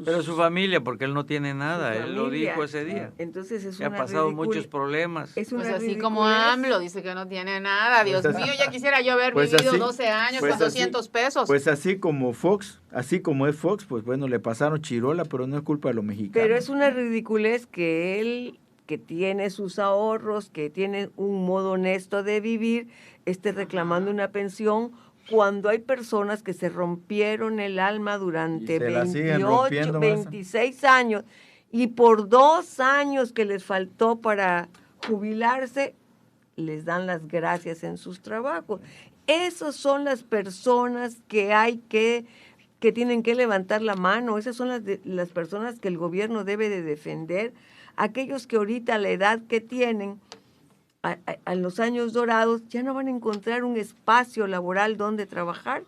Pero su familia, porque él no tiene nada, él lo familia. dijo ese día. Entonces es Que ha pasado muchos problemas. Es una Pues así como ridiculez. AMLO dice que no tiene nada. Dios Pues así- mío, ya quisiera yo haber pues vivido así- 12 años pues con así- 200 pesos. Pues así como es Fox, pues bueno, le pasaron chirola, pero no es culpa de los mexicanos. Pero es una ridiculez que él, que tiene sus ahorros, que tiene un modo honesto de vivir, esté reclamando una pensión cuando hay personas que se rompieron el alma durante Y se la siguen 28, rompiendo, maestra. 26 años y por 2 años que les faltó para jubilarse, les dan las gracias en sus trabajos. Esas son las personas que tienen que levantar la mano, esas son las personas que el gobierno debe de defender, aquellos que ahorita a la edad que tienen, a los años dorados, ya no van a encontrar un espacio laboral donde trabajar.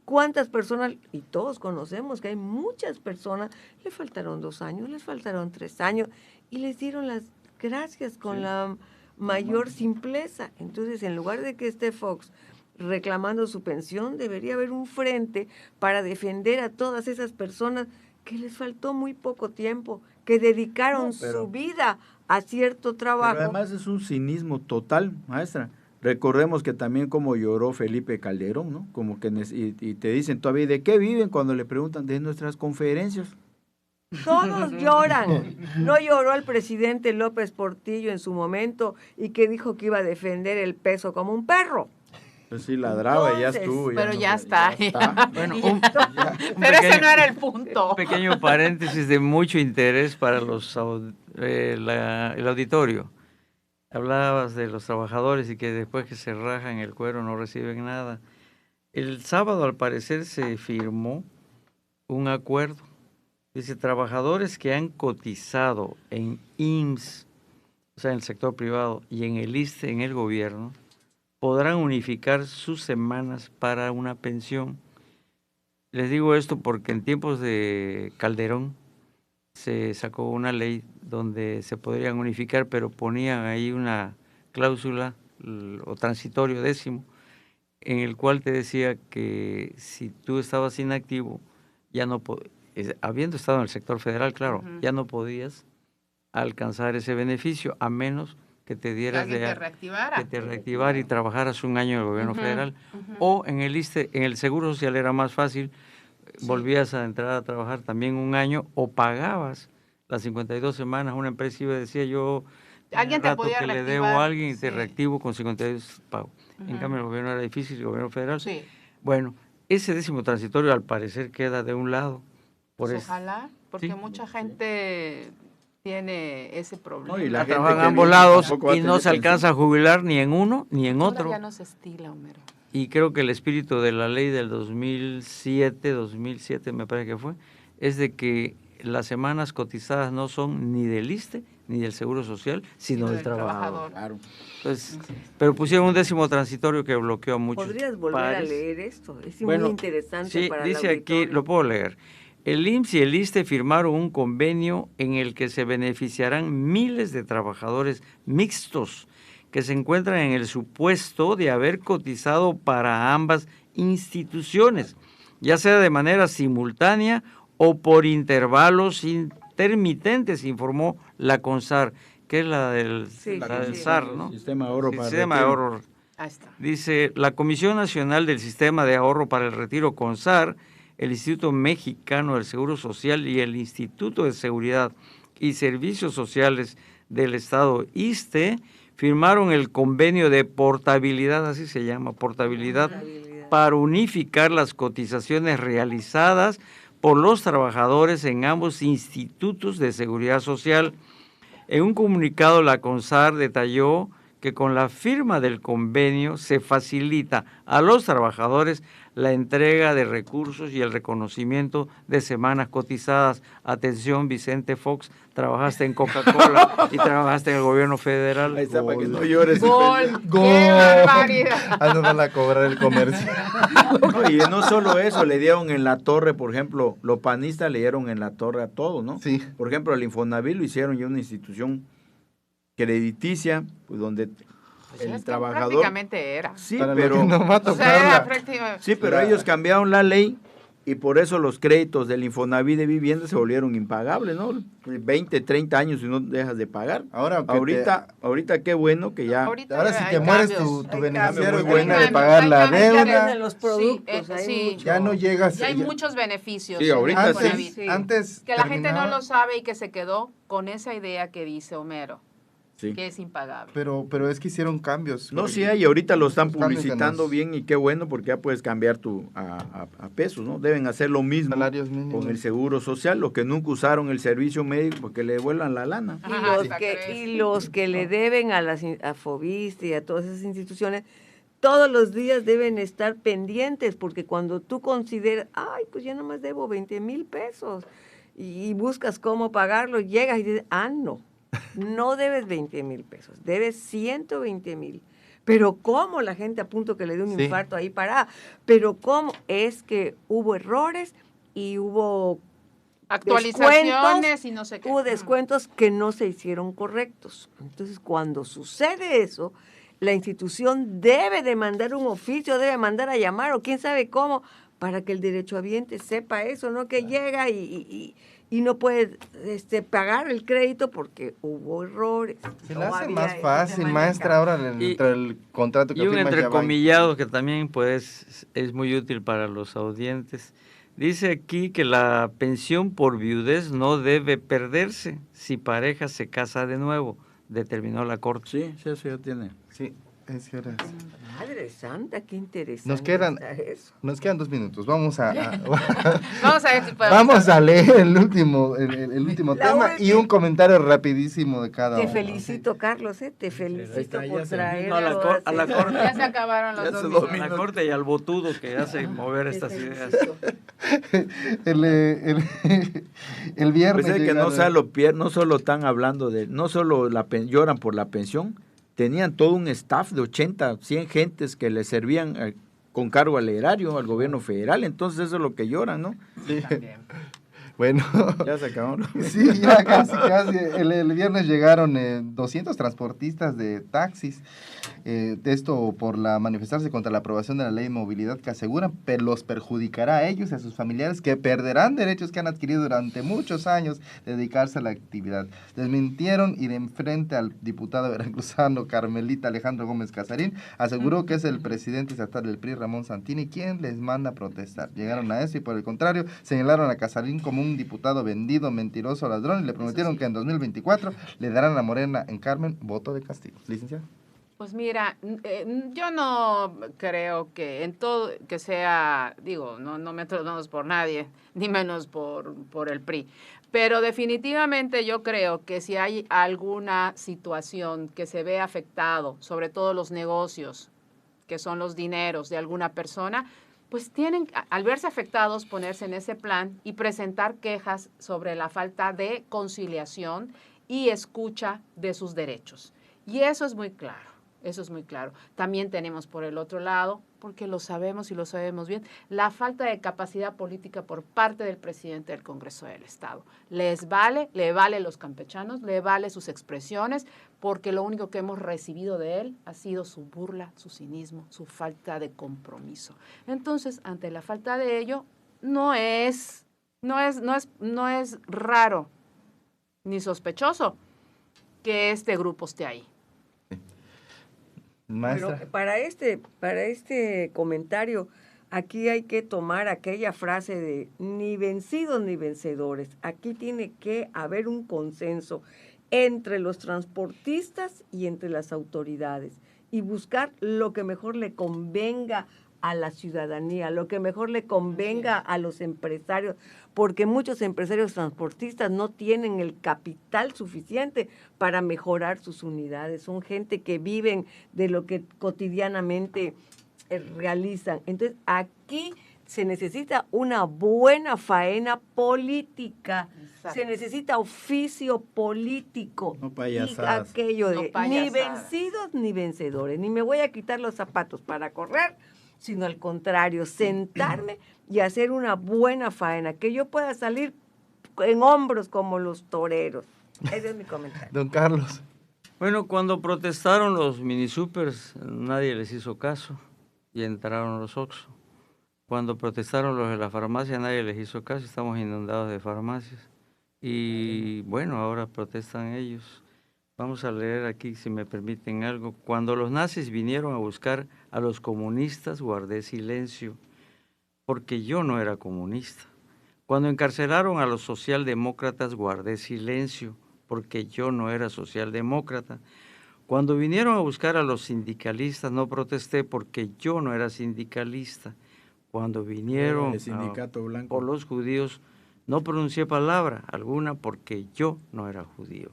¿Cuántas personas? Y todos conocemos que hay muchas personas, le faltaron 2 años, les faltaron 3 años, y les dieron las gracias con la mayor simpleza. Entonces, en lugar de que esté Fox reclamando su pensión, debería haber un frente para defender a todas esas personas que les faltó muy poco tiempo, que dedicaron su vida a cierto trabajo. Pero además es un cinismo total, maestra. Recordemos que también como lloró Felipe Calderón, ¿no? Como que y te dicen todavía, ¿de qué viven? Cuando le preguntan de nuestras conferencias. Todos lloran. No lloró el presidente López Portillo en su momento y que dijo que iba a defender el peso como un perro. Pues sí, ladraba y ya Entonces, estuvo. pero ya está. Bueno, Pero ese no era el punto. Un pequeño paréntesis de mucho interés para el auditorio. Hablabas de los trabajadores y que después que se rajan el cuero no reciben nada. El sábado, al parecer, se firmó un acuerdo. Dice, trabajadores que han cotizado en IMSS, o sea, en el sector privado, y en el ISSSTE, en el gobierno, podrán unificar sus semanas para una pensión. Les digo esto porque en tiempos de Calderón se sacó una ley donde se podrían unificar, pero ponían ahí una cláusula o transitorio 10º, en el cual te decía que si tú estabas inactivo, ya no habiendo estado en el sector federal, claro, Ujú. ya no podías alcanzar ese beneficio a menos que te dieras alguien te reactivara. que te reactivara y trabajaras un año en el gobierno Ujú, federal. ujú. O en el ISSSTE, en el Seguro Social era más fácil, Sí. volvías a entrar a trabajar también un año o pagabas las 52 semanas. Una empresa iba y decía, yo Alguien te rato podía que le reactivar, debo a alguien y te sí. reactivo con 52 pago. En Ujú. cambio, el gobierno era difícil, el gobierno federal. Sí. Bueno, ese 10º transitorio al parecer queda de un lado. Pues ojalá, porque sí. mucha gente tiene ese problema. No, y la gente Trabajan que a ambos viene lados tampoco va a y no tener se alcanza a jubilar ni en uno ni en Ahora otro. ya no se estila, Homero. Y creo que el espíritu de la ley del 2007 me parece que fue, es de que las semanas cotizadas no son ni del ISSSTE ni del Seguro Social, sino del trabajador. Claro. Entonces, pero pusieron un 10º transitorio que bloqueó a muchos ¿Podrías volver pares. a leer esto? Es Bueno, muy interesante sí, para el dice aquí, auditorio. lo puedo leer. El IMSS y el ISSSTE firmaron un convenio en el que se beneficiarán miles de trabajadores mixtos que se encuentran en el supuesto de haber cotizado para ambas instituciones, ya sea de manera simultánea o por intervalos intermitentes, informó la CONSAR, que es la del, Sí, la sí, del sí. SAR, ¿no? Sistema de ahorro para Sistema de retiro. ahorro. Ahí está. Dice, la Comisión Nacional del Sistema de Ahorro para el Retiro, CONSAR, el Instituto Mexicano del Seguro Social y el Instituto de Seguridad y Servicios Sociales del Estado, ISSSTE, firmaron el convenio de portabilidad, así se llama, portabilidad, para unificar las cotizaciones realizadas por los trabajadores en ambos institutos de seguridad social. En un comunicado, la CONSAR detalló que con la firma del convenio se facilita a los trabajadores la entrega de recursos y el reconocimiento de semanas cotizadas. Atención, Vicente Fox, trabajaste en Coca-Cola y trabajaste en el gobierno federal. Ahí está, para que no llores. ¡Gol! ¡Gol! ¡Qué barbaridad! Ah, nos van a cobrar el comercio. No, y no solo eso, le dieron en la torre, por ejemplo, los panistas le dieron en la torre a todo, ¿no? Sí. Por ejemplo, el Infonavit lo hicieron ya una institución crediticia, pues donde Pues es el que trabajador... prácticamente era. Sí, Para lo pero... que nos va a O sea, tocar era la- prácticamente... Sí, pero La- ellos cambiaron la ley y por eso los créditos del Infonavit de vivienda se volvieron impagables, ¿no? 20, 30 años y no dejas de pagar. Ahora, aunque ahorita qué bueno que ya... Ahora si hay te mueres cambios. tu Hay beneficiario cambios. termina Hay de pagar la cambios, hay deuda. cambios. De los productos, hay sí. mucho. Ya no llegas. Ya hay ya- muchos beneficios. Sí, en ahorita el sí. Infonavit. Sí. Antes Que la gente no terminaba- lo sabe y que se quedó con esa idea que dice Homero, Sí. que es impagable. Pero es que hicieron cambios. No, sí hay, ahorita lo están Los cambios que publicitando nos- bien y qué bueno porque ya puedes cambiar a pesos, ¿no? Deben hacer lo mismo Salarios mínimos. con el seguro social, los que nunca usaron el servicio médico porque le devuelvan la lana. Y Ajá, los, hasta que, crees. y los que le deben a Fobiste y a todas esas instituciones, todos los días deben estar pendientes, porque cuando tú consideras, ay, pues ya nomás debo 20,000 pesos, y buscas cómo pagarlo, llegas y dices, no debes 20,000 pesos, debes 120,000. Pero ¿cómo? La gente a punto que le dio un Sí. infarto ahí parada. Pero ¿cómo? Es que hubo errores y hubo Actualizaciones y no sé qué. hubo descuentos que no se hicieron correctos. Entonces, cuando sucede eso, la institución debe de mandar un oficio, debe mandar a llamar o quién sabe cómo, para que el derechohabiente sepa eso, ¿no? Que llega y no puede pagar el crédito porque hubo errores. Se No le hace había más esa fácil, manera. maestra, ahora Y- entre el contrato que Y un firmas ya va. entrecomillado que también pues es muy útil para los audientes. Dice aquí que la pensión por viudez no debe perderse si pareja se casa de nuevo, determinó la Corte. Sí, sí, eso ya tiene. Sí, es cierto. Madre santa, qué interesante. Nos quedan- está eso. Nos quedan 2 minutos. Vamos a Vamos a ver si podemos vamos a leer el último La tema y última. un comentario rapidísimo de cada Te uno. felicito, Carlos, te felicito está, ya por se traer vino a la cor- a la corte. Ya se acabaron los Ya 2 se minutos. A la Corte y al botudo que hace mover estas ideas. El viernes. Pues es que no, llegaron- no solo están hablando de, no solo lloran por la pensión, tenían todo un staff de 80, 100 gentes que le servían con cargo al erario, al gobierno federal, entonces eso es lo que lloran, ¿no? Sí. Bueno. Ya se acabó. Sí, ya casi. El viernes llegaron 200 transportistas de taxis. Esto por manifestarse contra la aprobación de la ley de movilidad que aseguran los perjudicará a ellos y a sus familiares que perderán derechos que han adquirido durante muchos años de dedicarse a la actividad. Desmintieron y de enfrente al diputado veracruzano Carmelita Alejandro Gómez Casarín aseguró que es el presidente estatal del PRI, Ramón Santini, quien les manda a protestar. Llegaron a eso y por el contrario señalaron a Casarín como un diputado vendido, mentiroso, ladrón y le prometieron que en 2024 le darán a Morena en Carmen voto de castigo. Licenciada. Pues mira, yo no creo que en todo que sea, digo, no me entronamos por nadie, ni menos por el PRI, pero definitivamente yo creo que si hay alguna situación que se ve afectado, sobre todo los negocios, que son los dineros de alguna persona, pues tienen, al verse afectados, ponerse en ese plan y presentar quejas sobre la falta de conciliación y escucha de sus derechos. Y eso es muy claro. Eso es muy claro. También tenemos por el otro lado, porque lo sabemos y lo sabemos bien, la falta de capacidad política por parte del presidente del Congreso del Estado. Le vale los campechanos, le vale sus expresiones, porque lo único que hemos recibido de él ha sido su burla, su cinismo, su falta de compromiso. Entonces, ante la falta de ello, no es raro ni sospechoso que este grupo esté ahí. Maestra. Pero para este comentario, aquí hay que tomar aquella frase de ni vencidos ni vencedores. Aquí tiene que haber un consenso entre los transportistas y entre las autoridades y buscar lo que mejor le convenga a la ciudadanía, lo que mejor le convenga a los empresarios, porque muchos empresarios transportistas no tienen el capital suficiente para mejorar sus unidades. Son gente que viven de lo que cotidianamente realizan. Entonces, aquí se necesita una buena faena política. Exacto. Se necesita oficio político. No payasadas. Y aquello de ni vencidos ni vencedores. Ni me voy a quitar los zapatos para correr, sino al contrario, sentarme y hacer una buena faena, que yo pueda salir en hombros como los toreros. Ese es mi comentario. Don Carlos. Bueno, cuando protestaron los minisupers, nadie les hizo caso y entraron los Oxxo. Cuando protestaron los de la farmacia, nadie les hizo caso, estamos inundados de farmacias. Y bueno, ahora protestan ellos. Vamos a leer aquí, si me permiten algo. Cuando los nazis vinieron a buscar a los comunistas, guardé silencio, porque yo no era comunista. Cuando encarcelaron a los socialdemócratas, guardé silencio, porque yo no era socialdemócrata. Cuando vinieron a buscar a los sindicalistas, no protesté, porque yo no era sindicalista. Cuando vinieron por los judíos, no pronuncié palabra alguna, porque yo no era judío.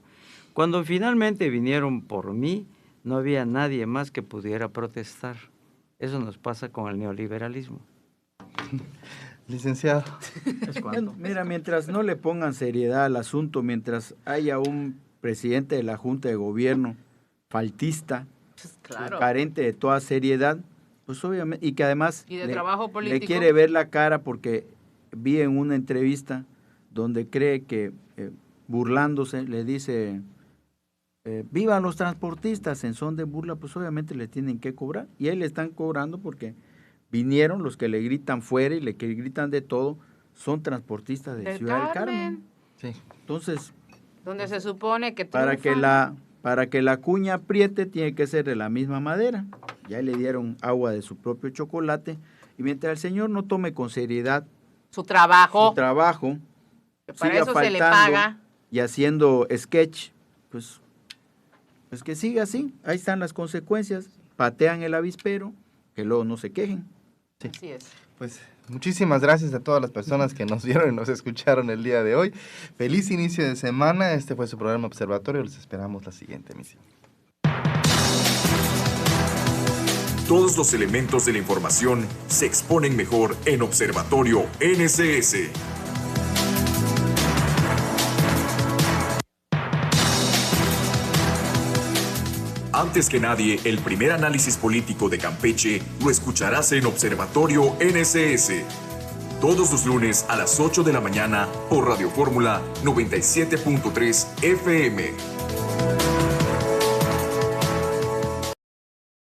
Cuando finalmente vinieron por mí, no había nadie más que pudiera protestar. Eso nos pasa con el neoliberalismo. Licenciado. Mira, mientras no le pongan seriedad al asunto, mientras haya un presidente de la Junta de Gobierno faltista, claro, carente de toda seriedad, pues obviamente, y que además le quiere ver la cara, porque vi en una entrevista donde cree que, burlándose, le dice... vivan los transportistas, en son de burla, pues obviamente le tienen que cobrar, y a él le están cobrando porque vinieron los que le gritan fuera y le que gritan de todo, son transportistas de Ciudad del Carmen. Sí. Entonces, donde se supone que para que la cuña apriete tiene que ser de la misma madera. Ya le dieron agua de su propio chocolate, y mientras el señor no tome con seriedad su trabajo, que para eso se le paga, y haciendo sketch, pues que siga así. Ahí están las consecuencias. Patean el avispero, que luego no se quejen. Sí. Así es. Pues muchísimas gracias a todas las personas que nos vieron y nos escucharon el día de hoy. Feliz inicio de semana. Este fue su programa Observatorio. Les esperamos la siguiente emisión. Todos los elementos de la información se exponen mejor en Observatorio NSS. Antes que nadie, el primer análisis político de Campeche lo escucharás en Observatorio NSS. todos los lunes a las 8 de la mañana por Radio Fórmula 97.3 FM.